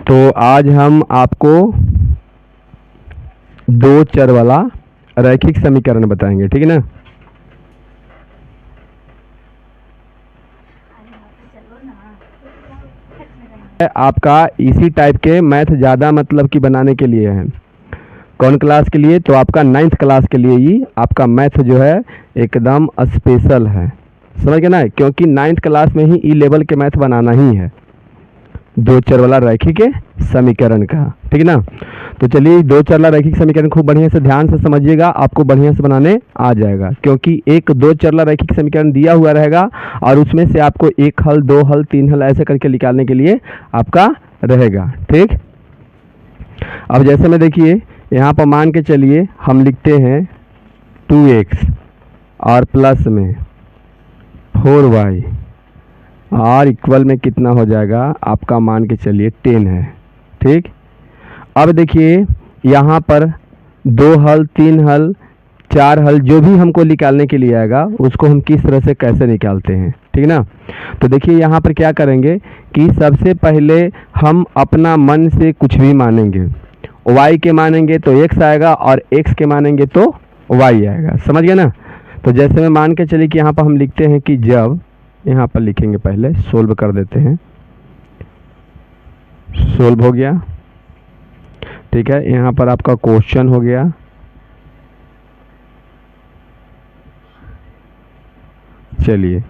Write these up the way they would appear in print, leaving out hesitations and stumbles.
तो आज हम आपको दो चर वाला रैखिक समीकरण बताएंगे, ठीक है ना। आपका इसी टाइप के मैथ ज़्यादा मतलब कि बनाने के लिए है। कौन क्लास के लिए? तो आपका 9th क्लास के लिए ही आपका मैथ जो है एकदम स्पेशल है, समझ गए ना। क्योंकि 9th क्लास में ही ई लेवल के मैथ बनाना ही है, दो चर वाला रैखिक समीकरण का, ठीक है ना। तो चलिए दो चर वाला रैखिक समीकरण खूब बढ़िया से ध्यान से समझिएगा, आपको बढ़िया से बनाने आ जाएगा। क्योंकि एक दो चर वाला रैखिक समीकरण दिया हुआ रहेगा और उसमें से आपको एक हल, दो हल, तीन हल ऐसे करके निकालने के लिए आपका रहेगा, ठीक। अब जैसे में देखिए यहाँ पर मान के चलिए हम लिखते हैं 2x और प्लस में 4y और इक्वल में कितना हो जाएगा आपका, मान के चलिए 10 है, ठीक। अब देखिए यहाँ पर दो हल, तीन हल, चार हल जो भी हमको निकालने के लिए आएगा उसको हम किस तरह से कैसे निकालते हैं, ठीक ना। तो देखिए यहाँ पर क्या करेंगे कि सबसे पहले हम अपना मन से कुछ भी मानेंगे। y के मानेंगे तो x आएगा और x के मानेंगे तो y आएगा, समझ गए ना। तो जैसे मैं मान के चलिए कि यहाँ पर हम लिखते हैं कि जब, यहाँ पर लिखेंगे पहले सोल्व कर देते हैं, सोल्व हो गया, ठीक है। यहाँ पर आपका क्वेश्चन हो गया, चलिए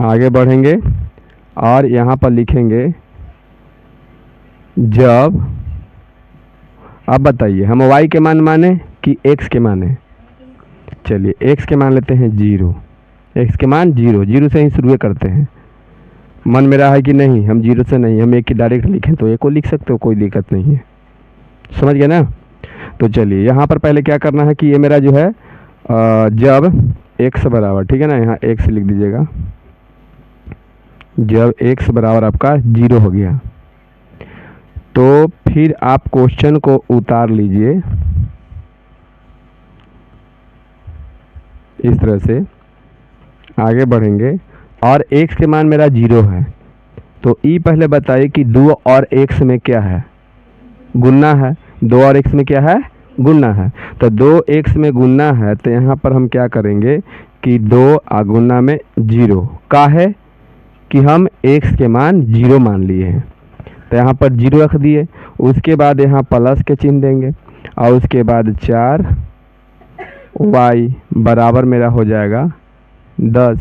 आगे बढ़ेंगे और यहाँ पर लिखेंगे जब, अब बताइए हम y के मान माने कि x के माने। चलिए x के मान लेते हैं 0, x के मान 0, 0 से ही शुरू करते हैं। मन में रहा है कि नहीं हम 0 से नहीं, हम एक की डायरेक्ट लिखें तो एक को लिख सकते हो, कोई दिक्कत नहीं है, समझ गए ना। तो चलिए यहाँ पर पहले क्या करना है कि ये मेरा जो है जब x बराबर, ठीक है ना, यहाँ x लिख दीजिएगा, जब x बराबर आपका 0 हो गया तो फिर आप क्वेश्चन को उतार लीजिए इस तरह से, आगे बढ़ेंगे और x के मान मेरा 0 है तो ई पहले बताइए कि 2 और x में क्या है, गुना है। 2 और x में क्या है, गुना है। तो 2x में गुना है तो यहाँ पर हम क्या करेंगे कि 2 गुना में 0 का है कि हम x के मान 0 मान लिए हैं तो यहाँ पर 0 रख दिए। उसके बाद यहाँ प्लस के चिन्ह देंगे और उसके बाद 4y बराबर मेरा हो जाएगा 10,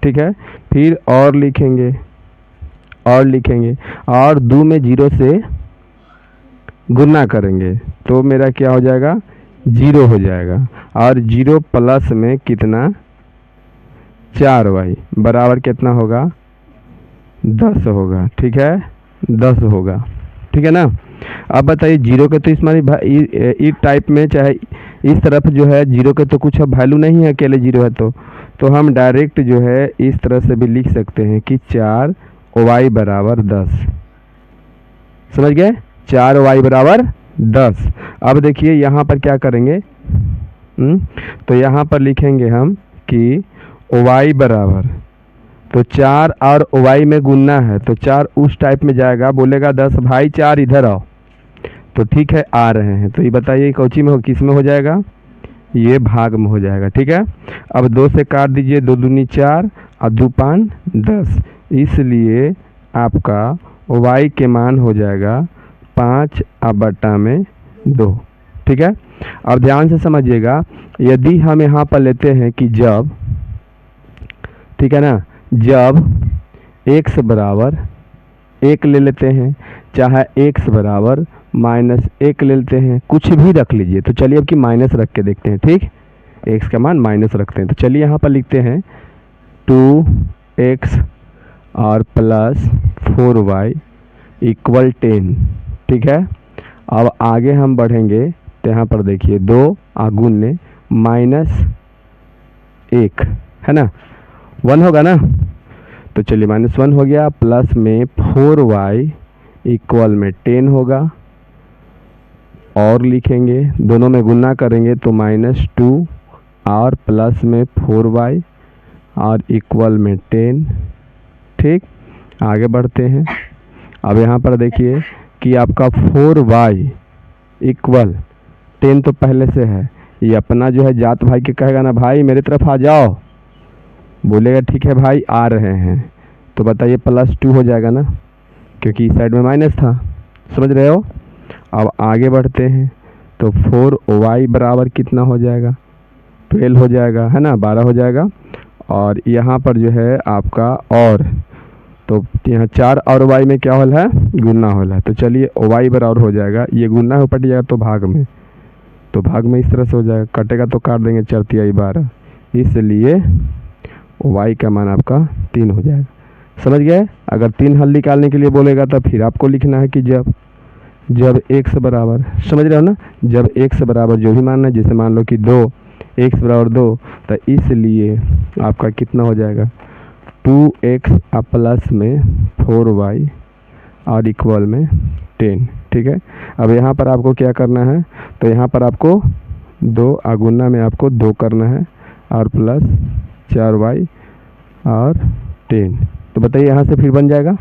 ठीक है। फिर और लिखेंगे और 2 में 0 से गुना करेंगे तो मेरा क्या हो जाएगा, 0 हो जाएगा। और 0 प्लस में कितना, 4y बराबर कितना होगा, 10 होगा, ठीक है, 10 होगा, ठीक है ना। अब बताइए 0 के तो इसमें इस टाइप में चाहे इस तरफ जो है 0 के तो कुछ वैल्यू नहीं है, अकेले 0 है तो हम डायरेक्ट जो है इस तरह से भी लिख सकते हैं कि 4y बराबर 10, समझ गए, 4y बराबर 10। अब देखिए यहाँ पर क्या करेंगे, तो यहाँ पर लिखेंगे हम कि y बराबर, तो 4 और y में गुना है तो 4 उस टाइप में जाएगा, बोलेगा 10 भाई 4 इधर आओ, तो ठीक है आ रहे हैं। तो ये बताइए कौची में हो, किस में हो जाएगा, ये भाग में हो जाएगा, ठीक है। अब 2 से काट दीजिए, 2 दूनी 4 और 2 5 10, इसलिए आपका y के मान हो जाएगा 5 बटा में 2, ठीक है। अब ध्यान से समझिएगा, यदि हम यहाँ पर लेते हैं कि जब, ठीक है ना, जब x बराबर 1 ले लेते हैं, चाहे x बराबर -1 ले लेते हैं, कुछ भी रख लीजिए। तो चलिए अब कि माइनस रख के देखते हैं, ठीक, x का मान माइनस रखते हैं। तो चलिए यहाँ पर लिखते हैं 2x और प्लस 4y इक्वल 10, ठीक है। अब आगे हम बढ़ेंगे तो यहाँ पर देखिए 2 गुने -1 है ना, 1 होगा ना। तो चलिए -1 हो गया, प्लस में 4y इक्वल में 10 होगा और लिखेंगे, दोनों में गुना करेंगे तो -2 और प्लस में 4y और इक्वल में 10, ठीक। आगे बढ़ते हैं, अब यहाँ पर देखिए कि आपका 4y इक्वल 10 तो पहले से है, ये अपना जो है जात भाई के कहेगा ना भाई मेरे तरफ आ जाओ, बोलेगा ठीक है भाई आ रहे हैं, तो बताइए +2 हो जाएगा ना, क्योंकि इस साइड में माइनस था, समझ रहे हो। अब आगे बढ़ते हैं तो 4y बराबर कितना हो जाएगा, 12 हो जाएगा, है ना, 12 हो जाएगा। और यहाँ पर जो है आपका और, तो यहाँ 4 और y में क्या होल है, गुना होल है, तो चलिए y बराबर हो जाएगा, ये गुना हो पट जाएगा तो भाग में, तो भाग में इस तरह से हो जाएगा, कटेगा तो काट देंगे 4 तिहाई 12, इसलिए y का मान आपका 3 हो जाएगा। समझ गए। अगर 3 हल निकालने के लिए बोलेगा तो फिर आपको लिखना है कि जब x बराबर, समझ रहे हो ना, जब x बराबर जो भी मानना है, जैसे मान लो कि 2, x बराबर 2, तो इसलिए आपका कितना हो जाएगा 2x और प्लस में 4y और इक्वल में 10। ठीक है। अब यहाँ पर आपको क्या करना है, तो यहाँ पर आपको 2 गुना में आपको 2 करना है और प्लस 4y और 10, तो बताइए यहाँ से फिर बन जाएगा,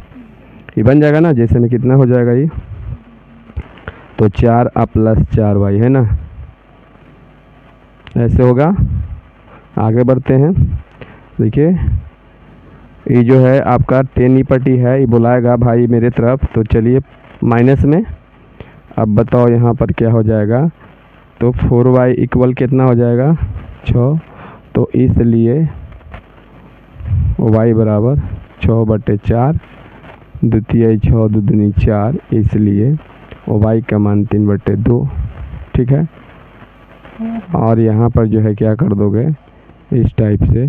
ये बन जाएगा ना, जैसे में कितना हो जाएगा ये, तो 4 और प्लस 4y है ना, ऐसे होगा। आगे बढ़ते हैं, देखिए ये जो है आपका 10 ही पटी है, ये बुलाएगा भाई मेरे तरफ, तो चलिए माइनस में। अब बताओ यहाँ पर क्या हो जाएगा, तो 4y इक्वल कितना हो जाएगा 6, तो इसलिए y बराबर 6/4, द्वितीय 6 दूनी 4, इसलिए y का मान 3/2। ठीक है। और यहाँ पर जो है क्या कर दोगे इस टाइप से,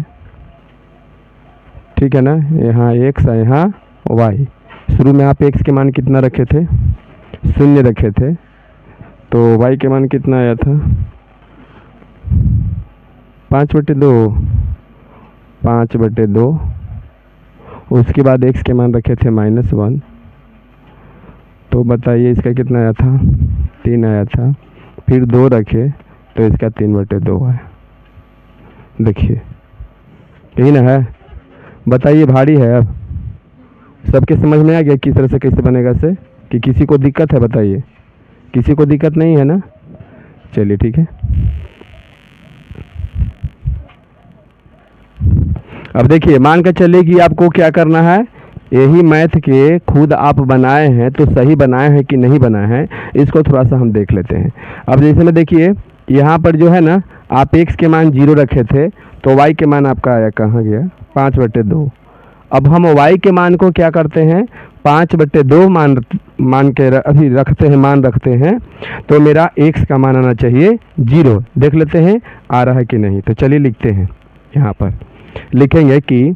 ठीक है ना, यहाँ x है यहाँ y, शुरू में आप x के मान कितना रखे थे, 0 रखे थे, तो y के मान कितना आया था 5/2, 5/2, उसके बाद x के मान रखे थे -1, तो बताइए इसका कितना आया था 3 आया था, फिर 2 रखे तो इसका 3/2 है। देखिए यही ना है, बताइए भारी है। अब सबके समझ में आ गया किस तरह से कैसे बनेगा से, कि किसी को दिक्कत है, बताइए किसी को दिक्कत नहीं है ना, चलिए ठीक है। अब देखिए मान कर चलिए कि आपको क्या करना है, यही मैथ के खुद आप बनाए हैं, तो सही बनाए हैं कि नहीं बनाए हैं इसको थोड़ा सा हम देख लेते हैं। अब जैसे में देखिए यहाँ पर जो है ना, आप x के मान 0 रखे थे, तो y के मान आपका आया कहाँ गया 5/2। अब हम y के मान को क्या करते हैं 5/2 मान के अभी रखते हैं, मान रखते हैं, तो मेरा x का मान आना चाहिए 0। देख लेते हैं आ रहा है कि नहीं, तो चलिए लिखते हैं, यहाँ पर लिखेंगे कि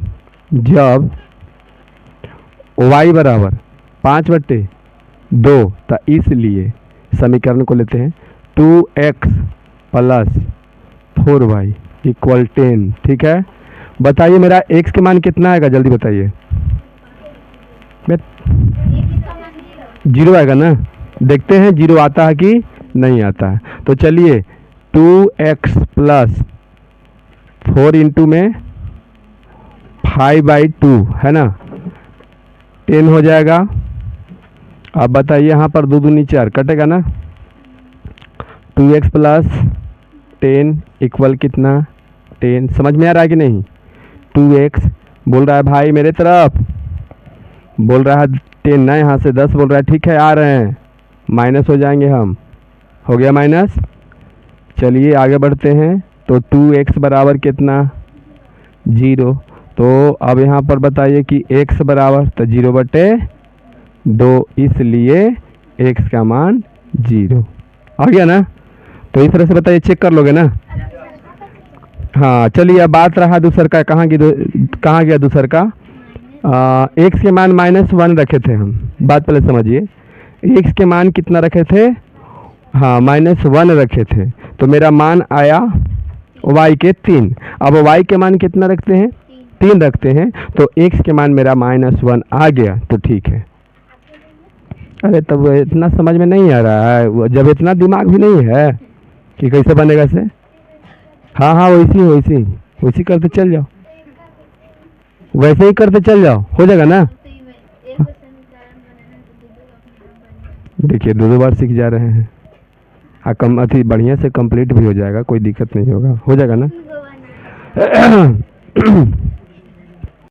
जब y बराबर 5/2, तो इसलिए समीकरण को लेते हैं 2x प्लस 4y इक्वल 10। ठीक है। बताइए मेरा x के मान कितना आएगा, जल्दी बताइए। 0 आएगा ना, देखते हैं 0 आता है कि नहीं आता है, तो चलिए 2x प्लस 4 इंटू में 5/2 है ना, 10 हो जाएगा। अब बताइए यहाँ पर 2 दूनी 4 कटेगा ना, 2x प्लस 10 इक्वल कितना 10, समझ में आ रहा है कि नहीं। 2x बोल रहा है भाई मेरे तरफ, बोल रहा है 10 ना, यहाँ से 10 बोल रहा है, ठीक है आ रहे हैं, माइनस हो जाएंगे हम, हो गया माइनस। चलिए आगे बढ़ते हैं, तो 2x बराबर कितना 0, तो अब यहाँ पर बताइए कि x बराबर, तो 0/2, इसलिए x का मान 0 आ गया ना। तो इस तरह से बताइए, चेक कर लोगे ना। हाँ चलिए अब बात रहा दूसर का, कहाँ गया दूसर का, x के मान -1 रखे थे हम, बात पहले समझिए, x के मान कितना रखे थे, हाँ -1 रखे थे, तो मेरा मान आया y के 3। अब y के मान कितना रखते हैं 3 रखते हैं, तो x के मान मेरा -1 आ गया, तो ठीक है। अरे तब इतना समझ में नहीं आ रहा है, जब इतना दिमाग भी नहीं है कि कैसे बनेगा से, हाँ हाँ वैसी करते चल जाओ, वैसे ही करते चल जाओ, हो जाएगा ना। देखिए दो दो बार सीख जा रहे हैं। हाँ कम अति बढ़िया से कंप्लीट भी हो जाएगा, कोई दिक्कत नहीं होगा, हो जाएगा ना।